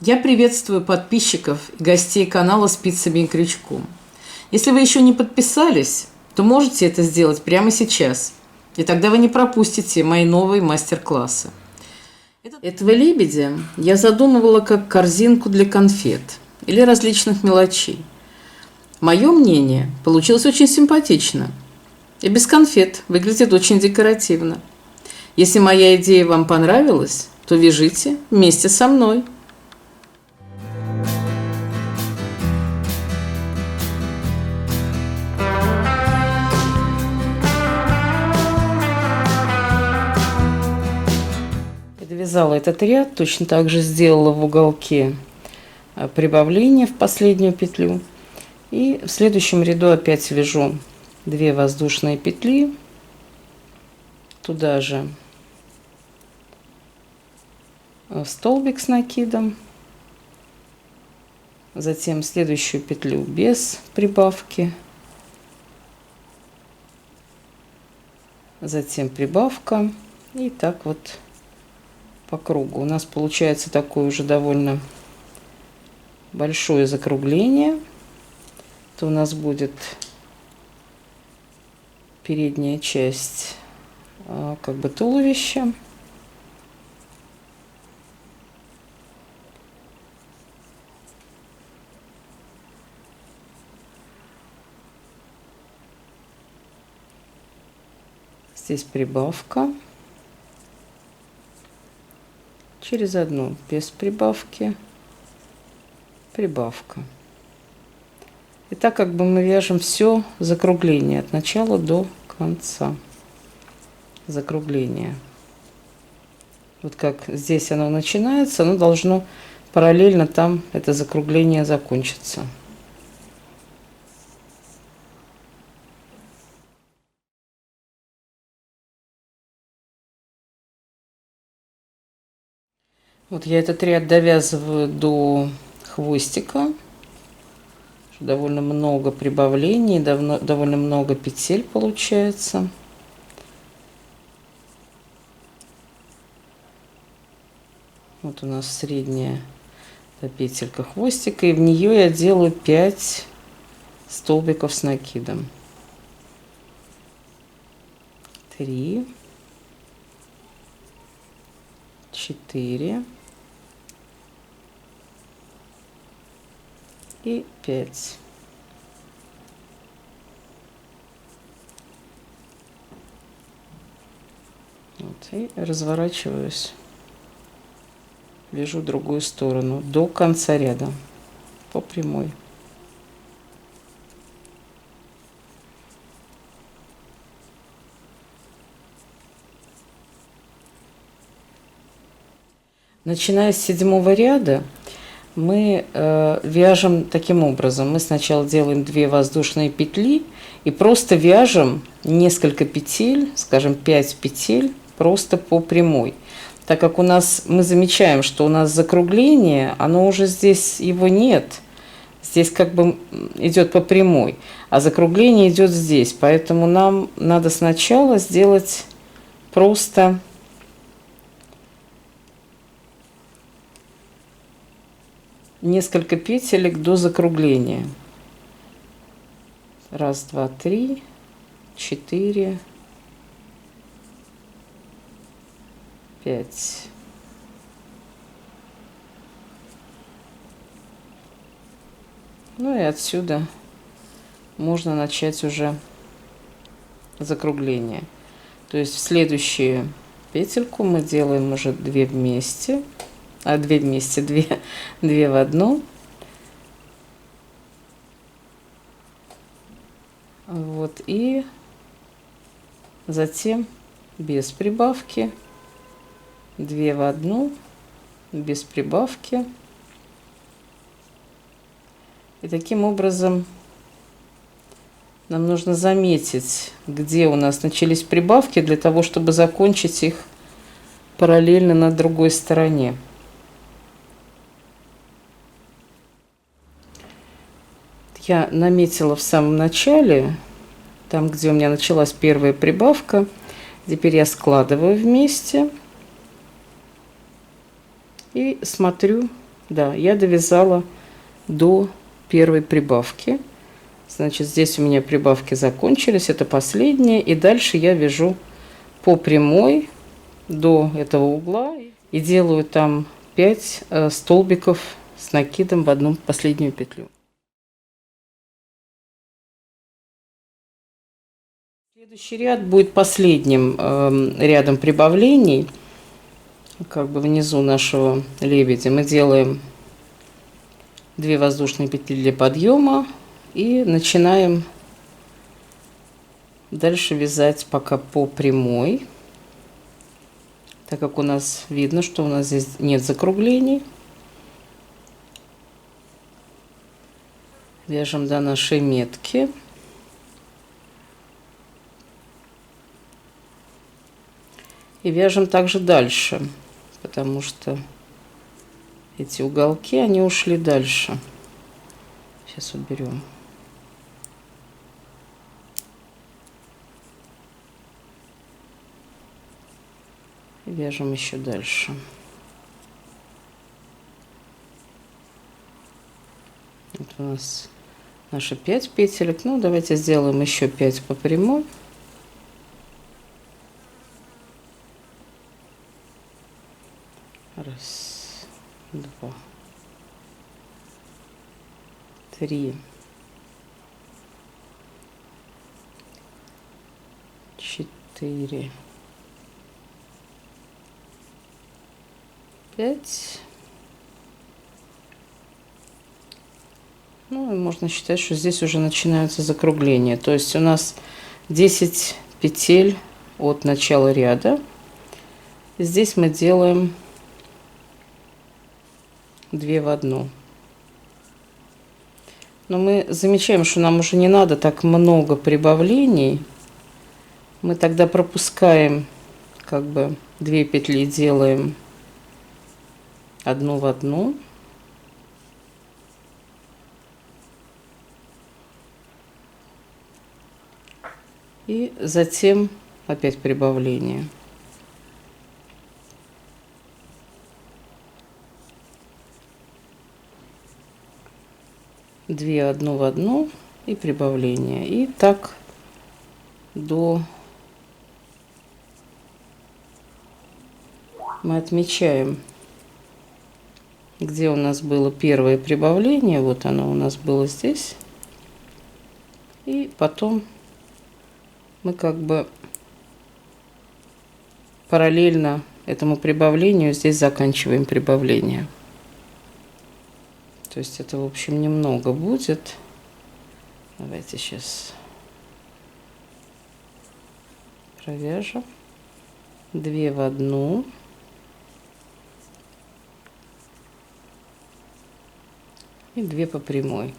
Я приветствую подписчиков и гостей канала «Спицами и крючком». Если вы еще не подписались, то можете это сделать прямо сейчас, и тогда вы не пропустите мои новые мастер-классы. Этого лебедя я задумывала как корзинку для конфет или различных мелочей. Мое мнение, получилось очень симпатично. И без конфет выглядит очень декоративно. Если моя идея вам понравилась, то вяжите вместе со мной. Довязала этот ряд, точно так же сделала в уголке прибавление в последнюю петлю. И в следующем ряду опять вяжу 2 воздушные петли, туда же столбик с накидом, затем следующую петлю без прибавки, затем прибавка, и так вот по кругу. У нас получается такое уже довольно большое закругление. Это у нас будет передняя часть как бы туловища. Здесь прибавка. Через одну без прибавки. Прибавка. И так как бы мы вяжем все закругление от начала до конца. Закругление. Вот как здесь оно начинается, оно должно параллельно там это закругление закончиться. Вот я этот ряд довязываю до хвостика. Довольно много прибавлений, довольно много петель получается. Вот у нас средняя петелька хвостика, и в нее я делаю 5 столбиков с накидом. 3, 4 и 5. Вот, и разворачиваюсь, вяжу другую сторону до конца ряда по прямой. Начиная с 7-го ряда мы вяжем таким образом. Мы сначала делаем 2 воздушные петли и просто вяжем несколько петель, скажем 5 петель, просто по прямой. Так как мы замечаем, что у нас закругление, оно уже здесь его нет. Здесь как бы идет по прямой, а закругление идет здесь. Поэтому нам надо сначала сделать просто несколько петелек до закругления. 1, 2, 3, 4, 5. Ну и отсюда можно начать уже закругление. То есть в следующую петельку мы делаем уже 2 вместе. 2 вместе, 2 в одну. Вот, и затем без прибавки 2 в одну, без прибавки. И таким образом нам нужно заметить, где у нас начались прибавки, для того, чтобы закончить их параллельно на другой стороне. Я наметила в самом начале, там, где у меня началась первая прибавка. Теперь я складываю вместе и смотрю, Да, я довязала до первой прибавки. Значит, здесь у меня прибавки закончились, это последние. И дальше я вяжу по прямой до этого угла и делаю там 5 столбиков с накидом в одну последнюю петлю. Следующий ряд будет последним рядом прибавлений. Как бы внизу нашего лебедя мы делаем 2 воздушные петли для подъема и начинаем дальше вязать пока по прямой, так как у нас видно, что у нас здесь нет закруглений. Вяжем до нашей метки. И вяжем также дальше, потому что эти уголки, они ушли дальше. Сейчас уберем. И вяжем еще дальше. Вот у нас наши 5 петелек. Ну, давайте сделаем еще 5 по прямой. Раз, два, три, 4, 5. Ну, и можно считать, что здесь уже начинаются закругления. То есть у нас 10 петель от начала ряда. Здесь мы делаем 2 в одну. Но мы замечаем, что нам уже не надо так много прибавлений. Мы тогда пропускаем как бы 2 петли, делаем 1 в одну. И затем опять прибавление. Две одну в одну и прибавление. И так до... Мы отмечаем, где у нас было первое прибавление. Вот оно у нас было здесь. И потом мы как бы параллельно этому прибавлению здесь заканчиваем прибавление. То есть это, в общем, немного будет. Давайте сейчас провяжем. 2 в одну. И 2 по прямой.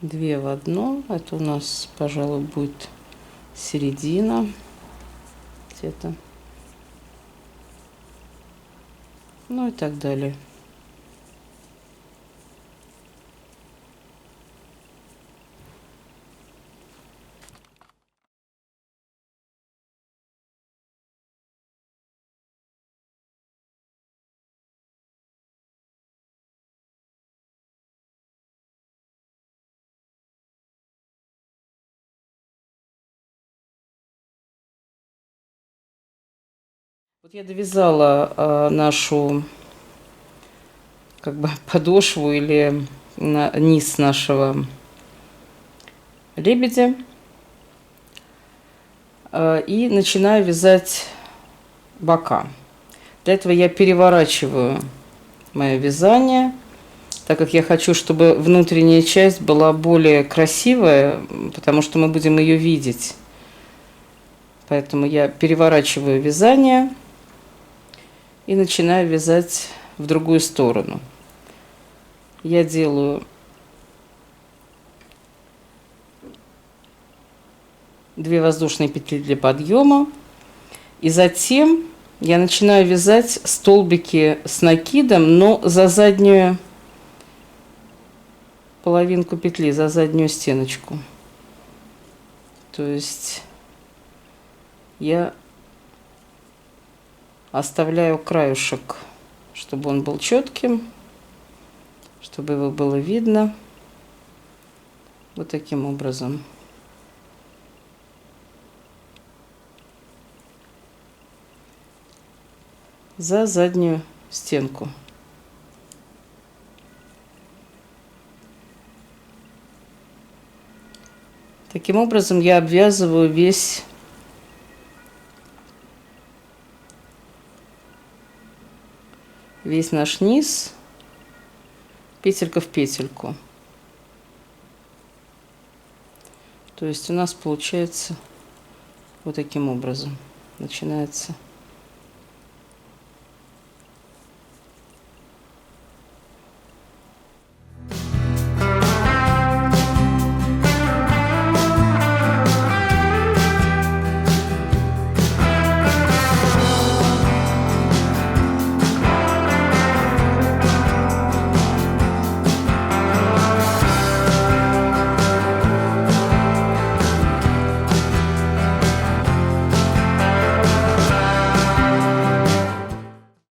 Две в одну. Это у нас, пожалуй, будет середина где-то. Ну и так далее. Вот я довязала нашу как бы подошву или низ нашего лебедя и начинаю вязать бока. Для этого я переворачиваю мое вязание, так как я хочу, чтобы внутренняя часть была более красивая, потому что мы будем ее видеть. Поэтому я переворачиваю вязание и начинаю вязать в другую сторону. Я делаю 2 воздушные петли для подъема и затем я начинаю вязать столбики с накидом, но за заднюю половинку петли, за заднюю стеночку. То есть я оставляю краюшек, чтобы он был четким, чтобы его было видно. Вот таким образом. За заднюю стенку. Таким образом я обвязываю весь наш низ, петелька в петельку. То есть у нас получается вот таким образом начинается